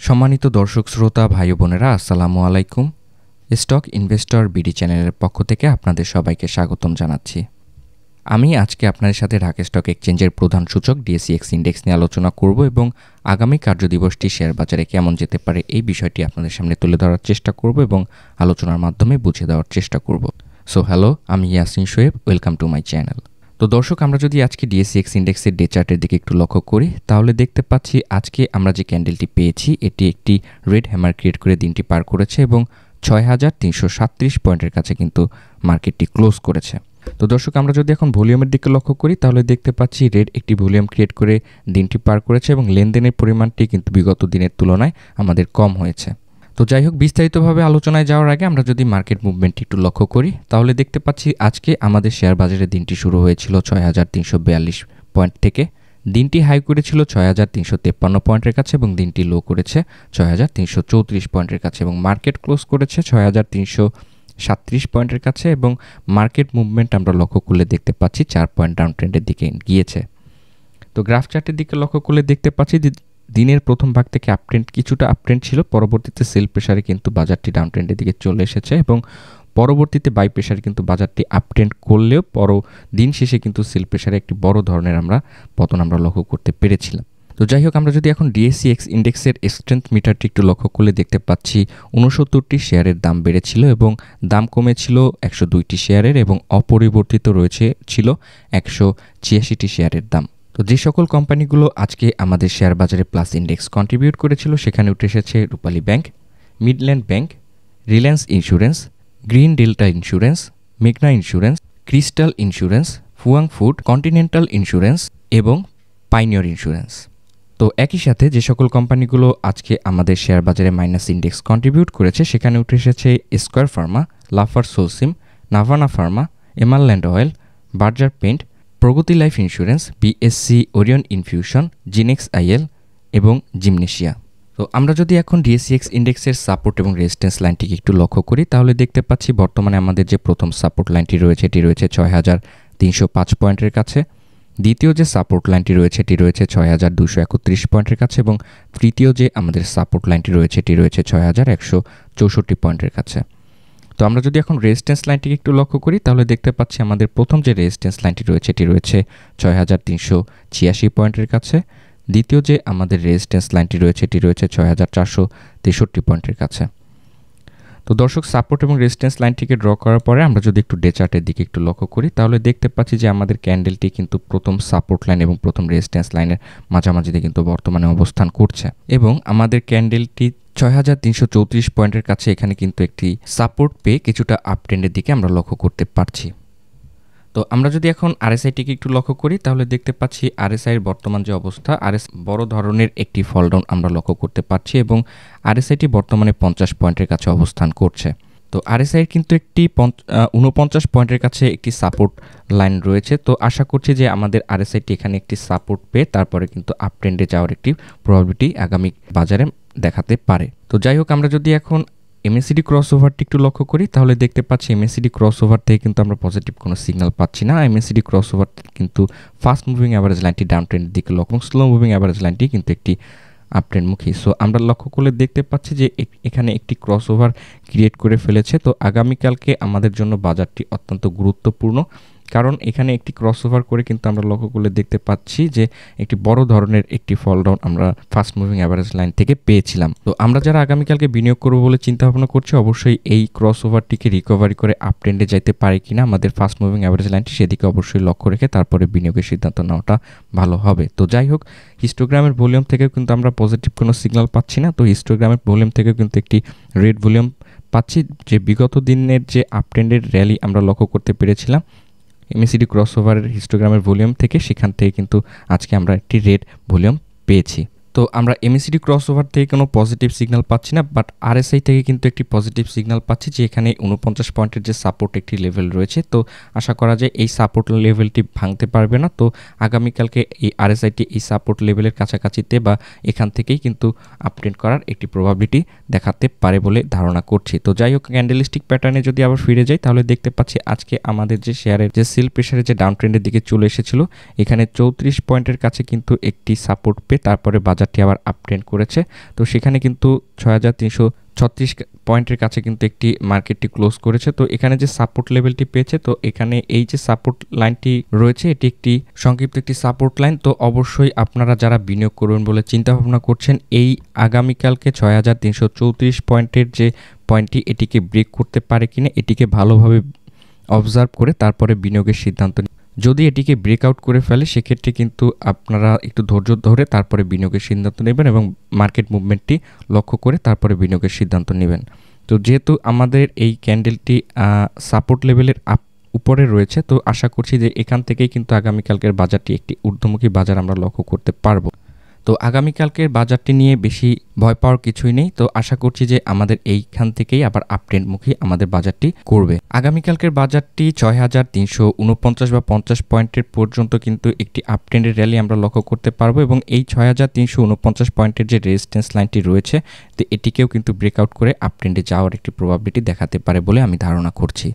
সম্মানিত দর্শক শ্রোতা ভাই বোনেরা, আসসালামু আলাইকুম। স্টক ইনভেস্টর বিডি চ্যানেলের পক্ষ থেকে আপনাদের সবাইকে স্বাগতম জানাচ্ছি। আমি আজকে আপনাদের সাথে ঢাকা স্টক এক্সচেঞ্জের প্রধান সূচক ডিএসইএক্স ইন্ডেক্স নিয়ে আলোচনা করব এবং আগামী কার্যদিবসটি শেয়ার বাজারে কেমন যেতে পারে এই বিষয়টি আপনাদের সামনে তুলে ধরার চেষ্টা করব এবং আলোচনার মাধ্যমে বুঝিয়ে দেওয়ার চেষ্টা করব। সো হ্যালো, আমি Yasin Shoaib, welcome to my channel. তো দর্শক, আমরা যদি আজকে ডিএসইএক্স ইন্ডেক্সের ডে চার্টের দিকে একটু লক্ষ্য করি তাহলে দেখতে পাচ্ছি আজকে আমরা যে ক্যান্ডেলটি পেয়েছি এটি একটি রেড হ্যামার ক্রিয়েট করে দিনটি পার করেছে এবং ৬,৩৩৭ পয়েন্টের কাছে কিন্তু মার্কেটটি ক্লোজ করেছে। তো দর্শক, আমরা যদি এখন ভলিউমের দিকে লক্ষ্য করি তাহলে দেখতে পাচ্ছি রেড একটি ভলিউম ক্রিয়েট করে দিনটি পার করেছে এবং লেনদেনের পরিমাণটি কিন্তু বিগত দিনের তুলনায় আমাদের কম হয়েছে। তো যাই হোক, বিস্তারিতভাবে আলোচনায় যাওয়ার আগে আমরা যদি মার্কেট মুভমেন্টটি একটু লক্ষ্য করি তাহলে দেখতে পাচ্ছি আজকে আমাদের শেয়ার বাজারে দিনটি শুরু হয়েছিল ৬,৩৪২ পয়েন্ট থেকে। দিনটি হাই করেছিল ৬,৩৫৩ পয়েন্টের কাছে এবং দিনটি লো করেছে ৬,৩৩৪ পয়েন্টের কাছে এবং মার্কেট ক্লোজ করেছে ৬,৩৩৭ পয়েন্টের কাছে এবং মার্কেট মুভমেন্ট আমরা লক্ষ্য করলে দেখতে পাচ্ছি 4 পয়েন্ট ডাউন ট্রেন্ডের দিকে গিয়েছে। তো গ্রাফ চার্টের দিকে লক্ষ্য করলে দেখতে পাচ্ছি দিনের প্রথম ভাগ থেকে কিছুটা আপট্রেন্ড ছিল, পরবর্তীতে সেল প্রেসারে কিন্তু বাজারটি ডাউন ট্রেন্ডের দিকে চলে এসেছে এবং পরবর্তীতে বাই প্রেসারে কিন্তু বাজারটি আপট্রেন্ড করলেও দিন শেষে কিন্তু সেল প্রেসারে একটি বড় ধরনের পতন আমরা লক্ষ্য করতে পেরেছিলাম। তো যাই হোক, আমরা যদি এখন ডিএসইএক্স ইন্ডেক্সের স্ট্রেংথ মিটারটি একটু লক্ষ্য করলে দেখতে পাচ্ছি ৬৯টি শেয়ারের দাম বেড়েছিল এবং দাম কমেছিল ১০২টি শেয়ারের এবং অপরিবর্তিত ছিল ১৮৬টি শেয়ারের দাম। তো যে সকল কোম্পানিগুলো আজকে আমাদের শেয়ার বাজারে প্লাস ইন্ডেক্স কন্ট্রিবিউট করেছিল সেখানে উঠে এসেছে Rupali bank, Midland bank, Reliance insurance, Green Delta insurance, মেঘনা insurance, Crystal insurance, Fuwang food, Continental insurance এবং পাইনিয়র ইন্স্যুরেন্স। তো একই সাথে যে সকল কোম্পানিগুলো আজকে আমাদের শেয়ার বাজারে মাইনাস ইন্ডেক্স কন্ট্রিবিউট করেছে সেখানে উঠে এসেছে Square pharma, Lafarge Holcim, Navana pharma, Emerald oil, Berger paint, Pragati life insurance, BSC, Orion infusion, Genex IL এবং জিমনেশিয়া। তো আমরা যদি এখন ডিএসইএক্স ইন্ডেক্সের সাপোর্ট এবং রেজিস্ট্যান্স লাইনটিকে একটু লক্ষ্য করি তাহলে দেখতে পাচ্ছি বর্তমানে আমাদের যে প্রথম সাপোর্ট লাইনটি রয়েছে এটি রয়েছে ৬,৩০৫ পয়েন্টের কাছে। দ্বিতীয় যে সাপোর্ট লাইনটি রয়েছে এটি রয়েছে ৬,২৩১ পয়েন্টের কাছে এবং তৃতীয় যে আমাদের সাপোর্ট লাইনটি রয়েছে এটি রয়েছে ৬,১৬৪ পয়েন্টের কাছে। তো আমরা যদি এখন রেজিস্ট্যান্স লাইনটিকে একটু লক্ষ্য করি তাহলে দেখতে পাচ্ছি আমাদের প্রথম যে রেজিস্ট্যান্স লাইনটি রয়েছে এটি রয়েছে ৬,৩৮৬ পয়েন্টের কাছে। দ্বিতীয় যে আমাদের রেজিস্ট্যান্স লাইনটি রয়েছে এটি রয়েছে ৬,৪৬৩ পয়েন্টের কাছে। তো দর্শক, সাপোর্ট এবং রেজিস্ট্যান্স লাইনটিকে ড্র করার পরে আমরা যদি একটু ডে চার্টের দিকে একটু লক্ষ্য করি তাহলে দেখতে পাচ্ছি যে আমাদের ক্যান্ডেলটি কিন্তু প্রথম সাপোর্ট লাইন এবং প্রথম রেজিস্ট্যান্স লাইনের মাঝামাঝিতে কিন্তু বর্তমানে অবস্থান করছে এবং আমাদের ক্যান্ডেলটি ৬,৩৩৪ পয়েন্টের কাছে এখানে কিন্তু একটি সাপোর্ট পেয়ে কিছুটা আপ ট্রেন্ডের দিকে আমরা লক্ষ্য করতে পারছি। তো আমরা যদি এখন আরএসআইটিকে একটু লক্ষ্য করি তাহলে দেখতে পাচ্ছি আরএসআইয়ের বর্তমান যে অবস্থা, বড় ধরনের একটি ফলডাউন আমরা লক্ষ্য করতে পারছি এবং আরএসআইটি বর্তমানে ৫০ পয়েন্টের কাছে অবস্থান করছে। তো আরএসআইয়ের কিন্তু একটি ৪৯ পয়েন্টের কাছে একটি সাপোর্ট লাইন রয়েছে। তো আশা করছি যে আমাদের আরএসআইটি এখানে একটি সাপোর্ট পেয়ে তারপরে কিন্তু আপ ট্রেন্ডে যাওয়ার একটি প্রবাবিলিটি আগামী বাজারে দেখাতে পারে। তো যাই হোক, আমরা যদি এখন এমএসিডি ক্রস ওভারটি একটু লক্ষ্য করি তাহলে দেখতে পাচ্ছি এমএসিডি ক্রস ওভার থেকে কিন্তু আমরা পজিটিভ কোনো সিগন্যাল পাচ্ছি না। এমএসিডি ক্রস ওভার কিন্তু ফাস্ট মুভিং অ্যাভারেজ লাইনটি ডাউন ট্রেন্ডের দিকে লক্ষ্য, স্লো মুভিং অ্যাভারেজ লাইনটি কিন্তু একটি আপ ট্রেন্ডমুখী। সো আমরা লক্ষ্য করলে দেখতে পাচ্ছি যে এখানে একটি ক্রস ওভার ক্রিয়েট করে ফেলেছে। তো আগামীকালকে আমাদের জন্য বাজারটি অত্যন্ত গুরুত্বপূর্ণ, কারণ এখানে একটি ক্রস ওভার করে কিন্তু আমরা লক্ষ্য করলে দেখতে পাচ্ছি যে একটি বড় ধরনের একটি ফল ডাউন আমরা ফাস্ট মুভিং অ্যাভারেজ লাইন থেকে পেয়েছিলাম। তো আমরা যারা আগামীকালকে বিনিয়োগ করবো বলে চিন্তা ভাবনা করছি অবশ্যই এই ক্রস ওভারটিকে রিকভারি করে আপ ট্রেন্ডে যাইতে পারে কিনা আমাদের ফাস্ট মুভিং অ্যাভারেজ লাইনটি সেদিকে অবশ্যই লক্ষ্য রেখে তারপরে বিনিয়োগের সিদ্ধান্ত নেওয়াটা ভালো হবে। তো যাই হোক, হিস্টোগ্রামের ভলিউম থেকেও কিন্তু আমরা পজিটিভ কোনো সিগন্যাল পাচ্ছি না। তো হিস্টোগ্রামের ভলিউম থেকেও কিন্তু একটি রেড ভলিউম পাচ্ছি, যে বিগত দিনের যে আপ ট্রেন্ডের র্যালি আমরা লক্ষ্য করতে পেরেছিলাম এমএসিডি ক্রস ওভারের হিস্টোগ্রামের ভলিউম থেকে, সেখান থেকে কিন্তু আজকে আমরা একটি রেড ভলিউম পেয়েছি। তো আমরা এমএসিডি ক্রস ওভার থেকে কোনো পজিটিভ সিগন্যাল পাচ্ছি না, বাট আরএসআই থেকে কিন্তু একটি পজিটিভ সিগন্যাল পাচ্ছি যে এখানে ৪৯ পয়েন্টের যে সাপোর্ট একটি লেভেল রয়েছে। তো আশা করা যায় এই সাপোর্ট লেভেলটি ভাঙতে পারবে না। তো আগামীকালকে এই আরএসআইটি এই সাপোর্ট লেভেলের কাছাকাছিতে বা এখান থেকেই কিন্তু আপট্রেন্ড করার একটি প্রবাবিলিটি দেখাতে পারে বলে ধারণা করছি। তো যাই হোক, ক্যান্ডেলিস্টিক প্যাটার্নে যদি আবার ফিরে যাই তাহলে দেখতে পাচ্ছি আজকে আমাদের যে শেয়ারের যে সেল প্রেসারের যে ডাউন ট্রেন্ডের দিকে চলে এসেছিল এখানে ৩৪ পয়েন্টের কাছে কিন্তু একটি সাপোর্ট পেয়ে তারপরে বাজার বাজারটি আবার আপট্রেন্ড করেছে। তো সেখানে কিন্তু ৬,৩৩৬ পয়েন্টের কাছে কিন্তু একটি মার্কেটটি ক্লোজ করেছে। তো এখানে যে সাপোর্ট লেভেলটি পেয়েছে, তো এখানে এই যে সাপোর্ট লাইনটি রয়েছে এটি একটি সংক্ষিপ্ত একটি সাপোর্ট লাইন। তো অবশ্যই আপনারা যারা বিনিয়োগ করবেন বলে চিন্তাভাবনা করছেন, এই আগামীকালকে ৬,৩৩৪ পয়েন্টের যে পয়েন্টটি এটিকে ব্রেক করতে পারে কিনা এটিকে ভালোভাবে অবজার্ভ করে তারপরে বিনিয়োগের সিদ্ধান্ত। যদি এটিকে ব্রেকআউট করে ফেলে সেক্ষেত্রে কিন্তু আপনারা একটু ধৈর্য ধরে তারপরে বিনিয়োগের সিদ্ধান্ত নেবেন এবং মার্কেট মুভমেন্টটি লক্ষ্য করে তারপরে বিনিয়োগের সিদ্ধান্ত নেবেন। তো যেহেতু আমাদের এই ক্যান্ডেলটি সাপোর্ট লেভেলের উপরে রয়েছে, তো আশা করছি যে এখান থেকেই কিন্তু আগামীকালকের বাজারটি একটি ঊর্ধ্বমুখী বাজার আমরা লক্ষ্য করতে পারবো। তো আগামীকালকের বাজারটি নিয়ে বেশি ভয় পাওয়ার কিছুই নেই। তো আশা করছি যে আমাদের এইখান থেকেই আবার আপট্রেন্ডমুখী আমাদের বাজারটি করবে। আগামীকালকের বাজারটি ৬,৩৪৯ বা ৫০ পয়েন্টের পর্যন্ত কিন্তু একটি আপট্রেন্ডের র্যালি আমরা লক্ষ্য করতে পারবো এবং এই ৬,৩৪৯ পয়েন্টের যে রেজিস্ট্যান্স লাইনটি রয়েছে, তো এটিকেও কিন্তু ব্রেকআউট করে আপট্রেন্ডে যাওয়ার একটি প্রবাবিলিটি দেখাতে পারে বলে আমি ধারণা করছি।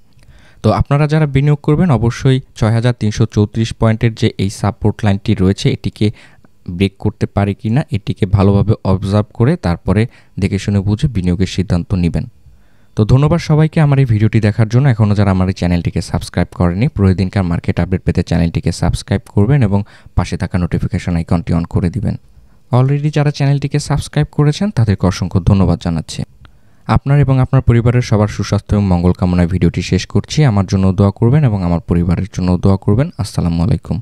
তো আপনারা যারা বিনিয়োগ করবেন অবশ্যই ৬,৩৩৪ পয়েন্টের যে এই সাপোর্ট লাইনটি রয়েছে এটিকে ব্রেক করতে পারে কিনা এটিকে ভালোভাবে অবজার্ভ করে তারপরে দেখে শুনে বুঝে বিনিয়োগের সিদ্ধান্ত নেবেন। তো ধন্যবাদ সবাইকে আমার এই ভিডিওটি দেখার জন্য। এখনও যারা আমার এই চ্যানেলটিকে সাবস্ক্রাইব করেনি, প্রতিদিনকার মার্কেট আপডেট পেতে চ্যানেলটিকে সাবস্ক্রাইব করবেন এবং পাশে থাকা নোটিফিকেশন আইকনটি অন করে দিবেন। অলরেডি যারা চ্যানেলটিকে সাবস্ক্রাইব করেছেন তাদেরকে অসংখ্য ধন্যবাদ জানাচ্ছি। আপনার এবং আপনার পরিবারের সবার সুস্বাস্থ্য এবং মঙ্গল কামনায় ভিডিওটি শেষ করছি। আমার জন্য দোয়া করবেন এবং আমার পরিবারের জন্য দোয়া করবেন। আসসালামু আলাইকুম।